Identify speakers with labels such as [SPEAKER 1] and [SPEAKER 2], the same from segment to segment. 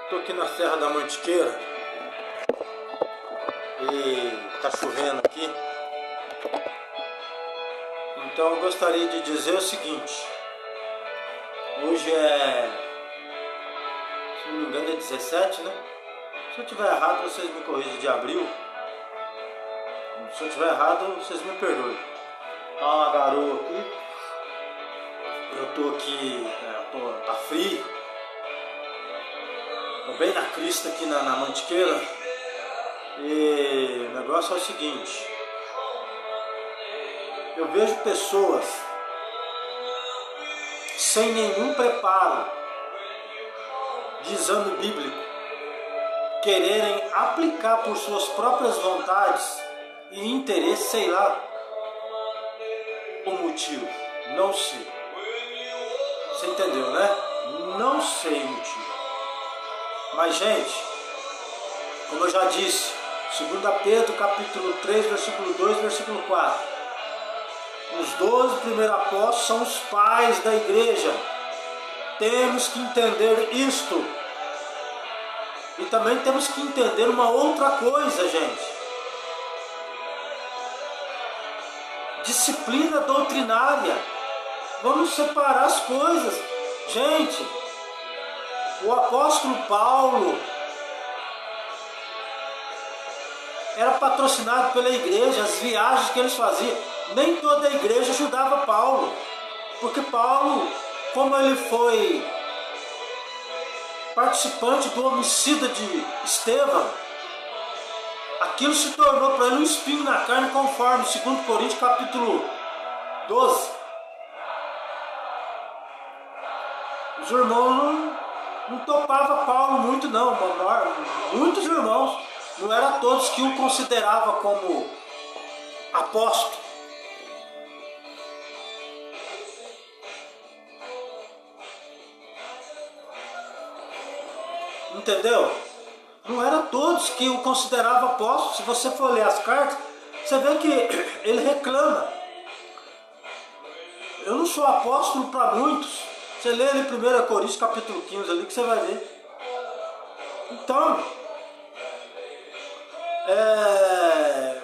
[SPEAKER 1] Estou aqui na Serra da Mantiqueira e está chovendo aqui. Então eu gostaria de dizer o seguinte: hoje se não me engano é 17, né? Se eu estiver errado, vocês me corrigem, de abril. Se eu estiver errado, vocês me perdoem. Tá uma garoa aqui. Eu tô aqui, tá frio. Tô bem na crista aqui na Mantiqueira. E o negócio é o seguinte: eu vejo pessoas sem nenhum preparo de exame bíblico quererem aplicar por suas próprias vontades e interesses, sei lá o motivo, não sei. Você entendeu, né? Não sei o motivo. Mas, gente, como eu já disse, 2 Pedro capítulo 3, versículo 2, versículo 4. Os 12 primeiros apóstolos são os pais da igreja. Temos que entender isto. E também temos que entender uma outra coisa, gente. Disciplina doutrinária. Vamos separar as coisas. Gente, o apóstolo Paulo era patrocinado pela igreja, as viagens que eles faziam. Nem toda a igreja ajudava Paulo, porque Paulo, como ele foi participante do homicídio de Estevão, aquilo se tornou para ele um espinho na carne, conforme 2 Coríntios capítulo 12. Os irmãos não topavam Paulo muito não, muitos irmãos, não eram todos que o consideravam como apóstolo. Entendeu? Não eram todos que o consideravam apóstolo. Se você for ler as cartas, você vê que ele reclama: eu não sou apóstolo para muitos. Você lê ali 1 Coríntios capítulo 15 ali que você vai ver. Então,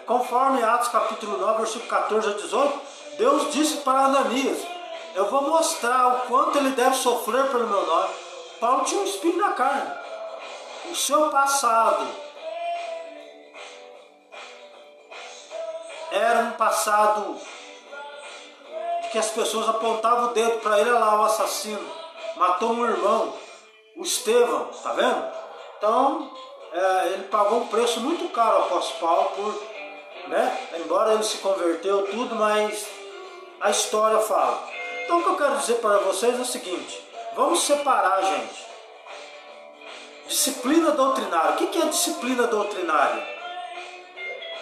[SPEAKER 1] conforme Atos capítulo 9, versículo 14 a 18, Deus disse para Ananias: eu vou mostrar o quanto ele deve sofrer pelo meu nome. Paulo tinha um espinho na carne. O seu passado era um passado de que as pessoas apontavam o dedo para ele. Olha lá, o assassino matou um irmão, o Estevão, tá vendo? Então ele pagou um preço muito caro ao apóstolo Paulo, embora ele se converteu tudo, mas a história fala. Então o que eu quero dizer para vocês é o seguinte: vamos separar, gente, disciplina doutrinária. O que é disciplina doutrinária?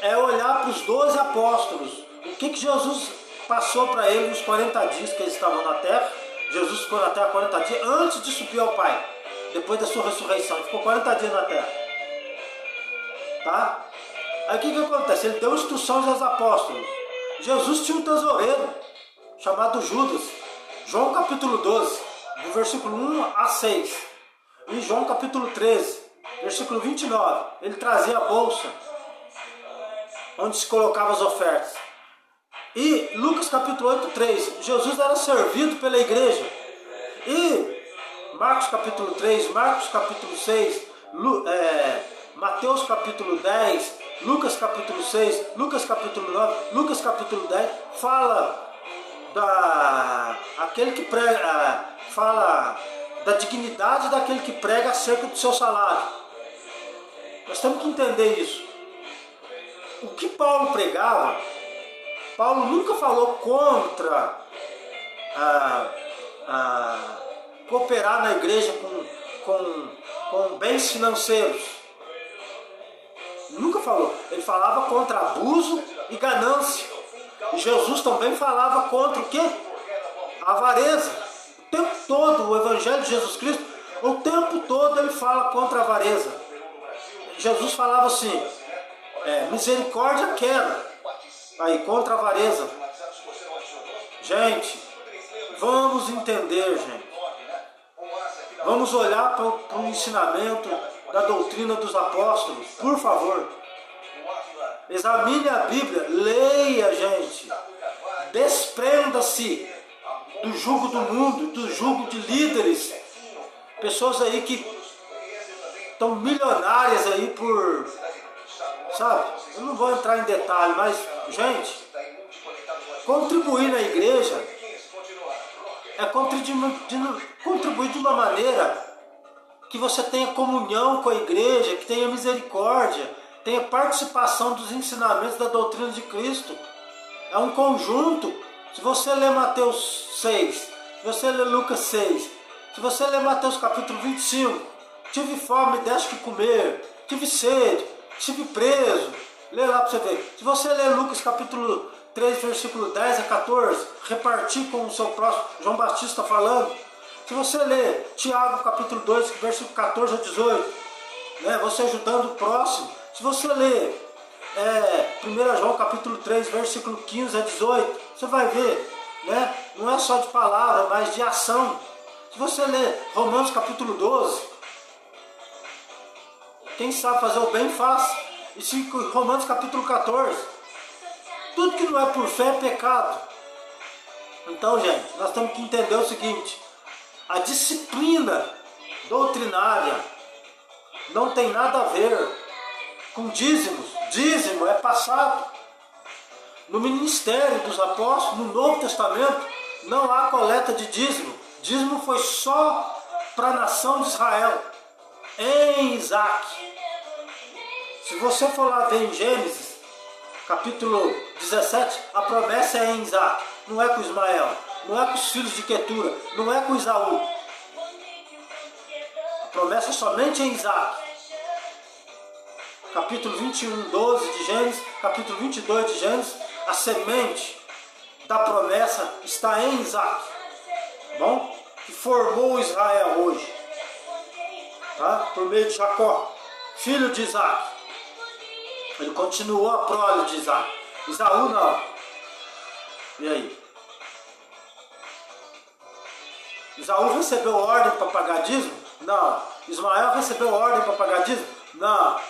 [SPEAKER 1] É olhar para os 12 apóstolos. O que Jesus passou para eles nos 40 dias que eles estavam na terra. Jesus ficou na terra 40 dias antes de subir ao Pai, depois da sua ressurreição. Ele ficou 40 dias na terra. Tá? Aí o que acontece? Ele deu instruções aos apóstolos. Jesus tinha um tesoureiro chamado Judas. João capítulo 12, do versículo 1 a 6. Em João capítulo 13, versículo 29, ele trazia a bolsa onde se colocavam as ofertas. E Lucas capítulo 8, 3, Jesus era servido pela igreja. E Marcos capítulo 3, Marcos capítulo 6, Mateus capítulo 10, Lucas capítulo 6, Lucas capítulo 9, Lucas capítulo 10, fala aquele que prega, fala da dignidade daquele que prega acerca do seu salário. Nós temos que entender isso. O que Paulo pregava, Paulo nunca falou contra cooperar na igreja com bens financeiros. Nunca falou. Ele falava contra abuso e ganância. E Jesus também falava contra o quê? A avareza. O tempo todo, o Evangelho de Jesus Cristo, o tempo todo ele fala contra a avareza. Jesus falava assim: misericórdia quero, aí contra a avareza. Gente, vamos entender, gente. Vamos olhar para o ensinamento da doutrina dos apóstolos, por favor. Examine a Bíblia, leia, gente. Desprenda-se do jugo do mundo, do jugo de líderes. Pessoas aí que estão milionárias aí por... Sabe? Eu não vou entrar em detalhe, mas, gente, contribuir na igreja é contribuir de uma maneira que você tenha comunhão com a igreja, que tenha misericórdia, tenha participação dos ensinamentos da doutrina de Cristo. É um conjunto. Se você ler Mateus 6, se você ler Lucas 6, se você ler Mateus capítulo 25, tive fome, me deste que comer, tive sede, estive preso, lê lá para você ver. Se você ler Lucas capítulo 3, versículo 10 a 14, repartir com o seu próximo, João Batista falando. Se você ler Tiago capítulo 2, versículo 14 a 18, né, você ajudando o próximo. Se você ler 1 João capítulo 3, versículo 15 a 18, você vai ver, né, não é só de palavra, mas de ação. Se você ler Romanos capítulo 12, quem sabe fazer o bem, faça. E se Romanos capítulo 14, tudo que não é por fé é pecado. Então, gente, nós temos que entender o seguinte: a disciplina doutrinária não tem nada a ver com dízimos. Dízimo é passado. No ministério dos apóstolos, no Novo Testamento, não há coleta de dízimo. Dízimo foi só para a nação de Israel, em Isaac. Se você for lá ver em Gênesis, capítulo 17, a promessa é em Isaac, não é com Ismael, não é com os filhos de Quetura, não é com Isaú. A promessa é somente em Isaac. Capítulo 21, 12 de Gênesis, capítulo 22 de Gênesis, a semente da promessa está em Isaac, bom? Que formou Israel hoje, tá? Por meio de Jacó, filho de Isaac. Ele continuou a prole de Isaac. Isaú não. E aí? Isaú recebeu ordem para pagar dízimo? Não. Ismael recebeu ordem para pagar dízimo? Não.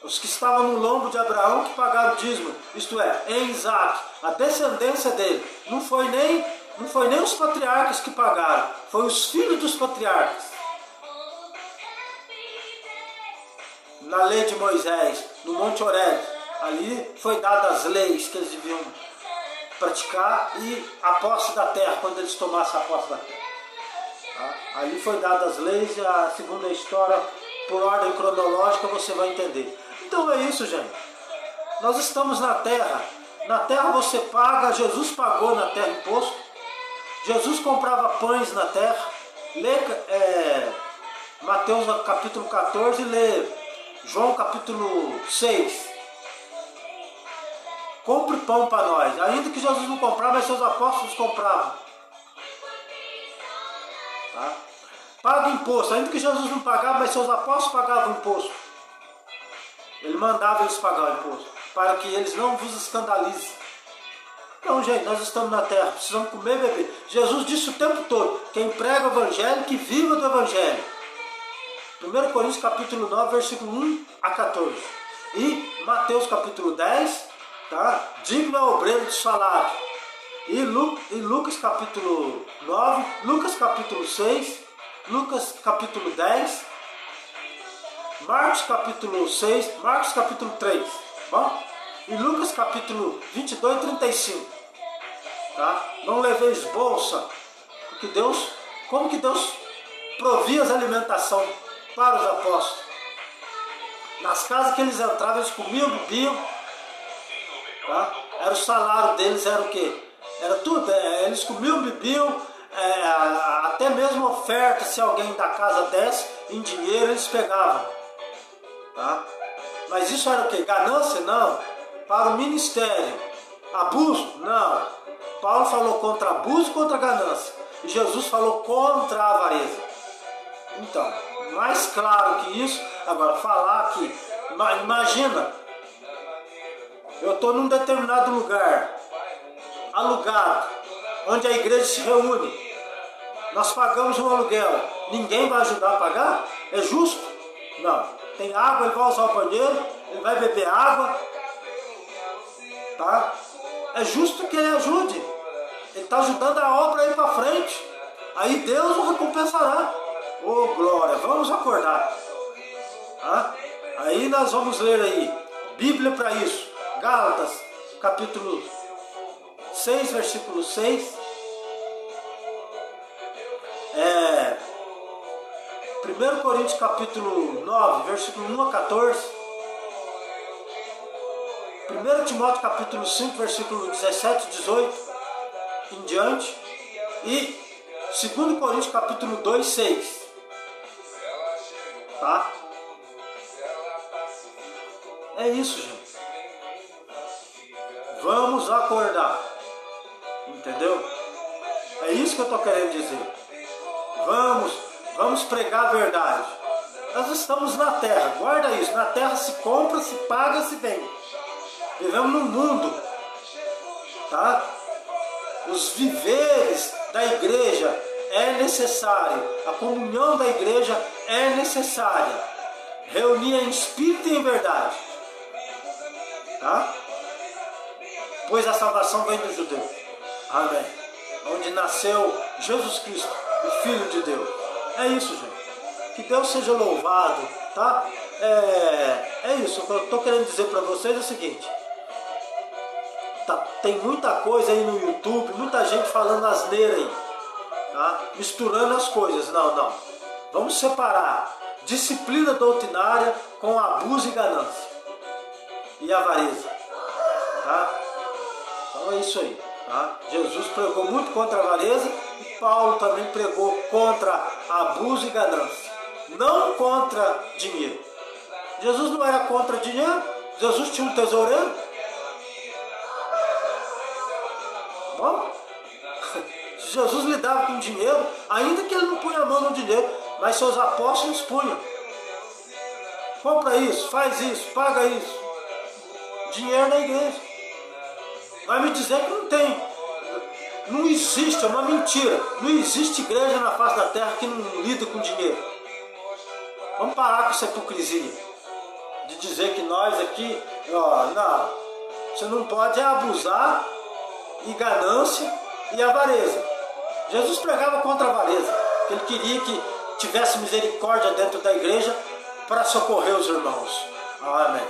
[SPEAKER 1] Os que estavam no lombo de Abraão que pagaram dízimo, isto é, em Isaac, a descendência dele. Não foi nem os patriarcas que pagaram, foi os filhos dos patriarcas. Na lei de Moisés, no Monte Horebe, ali foi dadas as leis que eles deviam praticar e a posse da terra, quando eles tomassem a posse da terra. Tá? Ali foi dadas as leis e a segunda história, por ordem cronológica, você vai entender. Então é isso, gente. Nós estamos na terra. Na terra você paga, Jesus pagou na terra imposto. Jesus comprava pães na terra. Lê Mateus capítulo 14 e lê João capítulo 6. Compre pão para nós. Ainda que Jesus não comprava, mas seus apóstolos compravam. Tá? Paga imposto. Ainda que Jesus não pagava, mas seus apóstolos pagavam imposto. Ele mandava eles pagar o imposto, para que eles não vos escandalizem. Então, gente, nós estamos na terra, precisamos comer e beber. Jesus disse o tempo todo: quem prega o evangelho, que viva do evangelho. 1 Coríntios capítulo 9, versículo 1 a 14. E Mateus capítulo 10, tá? Digno é o obreiro de salário. E Lucas capítulo 9, Lucas capítulo 6, Lucas capítulo 10, Marcos capítulo 6, Marcos capítulo 3, bom? E Lucas capítulo 22 e 35, tá? Não leveis bolsa, porque como que Deus provia as alimentação para os apóstolos? Nas casas que eles entravam, eles comiam, bebiam, tá? Era o salário deles, era o quê? Era tudo, eles comiam, bebiam, até mesmo oferta, se alguém da casa desse, em dinheiro eles pegavam. Tá? Mas isso era o que? Ganância? Não. Para o ministério. Abuso? Não. Paulo falou contra abuso e contra ganância. E Jesus falou contra a avareza. Então, mais claro que isso. Agora, falar que, imagina, eu estou num determinado lugar, alugado, onde a igreja se reúne. Nós pagamos um aluguel. ninguém vai ajudar a pagar? É justo? Não. Tem água, ele vai usar o banheiro, ele vai beber água. Tá? É justo que ele ajude. Ele está ajudando a obra a ir para frente. Aí Deus o recompensará. Oh, glória, vamos acordar. Tá? Aí nós vamos ler aí, Bíblia para isso. Gálatas, capítulo 6, versículo 6. 1 Coríntios capítulo 9, versículo 1 a 14. 1 Timóteo capítulo 5, versículo 17 e 18 em diante. E 2 Coríntios capítulo 2, 6. Tá? É isso, gente. Vamos acordar. Entendeu? É isso que eu estou querendo dizer. Vamos pregar a verdade. Nós estamos na terra, guarda isso. Na terra se compra, se paga, se vende. Vivemos num mundo, tá? Os viveres da igreja é necessário. A comunhão da igreja é necessária. Reunir em espírito e em verdade. Tá? Pois a salvação vem do judeu. Amém. Onde nasceu Jesus Cristo, o Filho de Deus. É isso, gente. Que Deus seja louvado, tá? É isso. O que eu estou querendo dizer para vocês é o seguinte. Tá, tem muita coisa aí no YouTube, muita gente falando asneira aí, tá? Misturando as coisas. Não. Vamos separar disciplina doutrinária com abuso e ganância. E avareza. Tá? Então é isso aí. Tá? Jesus pregou muito contra a avareza e Paulo também pregou contra abuso e ganância. Não contra dinheiro. Jesus não era contra dinheiro. Jesus tinha um tesoureiro. Bom, se Jesus lidava com dinheiro, ainda que ele não punha a mão no dinheiro, mas seus apóstolos punham. Compra isso, faz isso, paga isso. Dinheiro na igreja. Vai me dizer que não tem. Não existe, é uma mentira. Não existe igreja na face da terra que não lida com dinheiro. Vamos parar com essa hipocrisia. De dizer que nós aqui, não. Você não pode abusar e ganância e avareza. Jesus pregava contra a avareza. Ele queria que tivesse misericórdia dentro da igreja para socorrer os irmãos. Amém.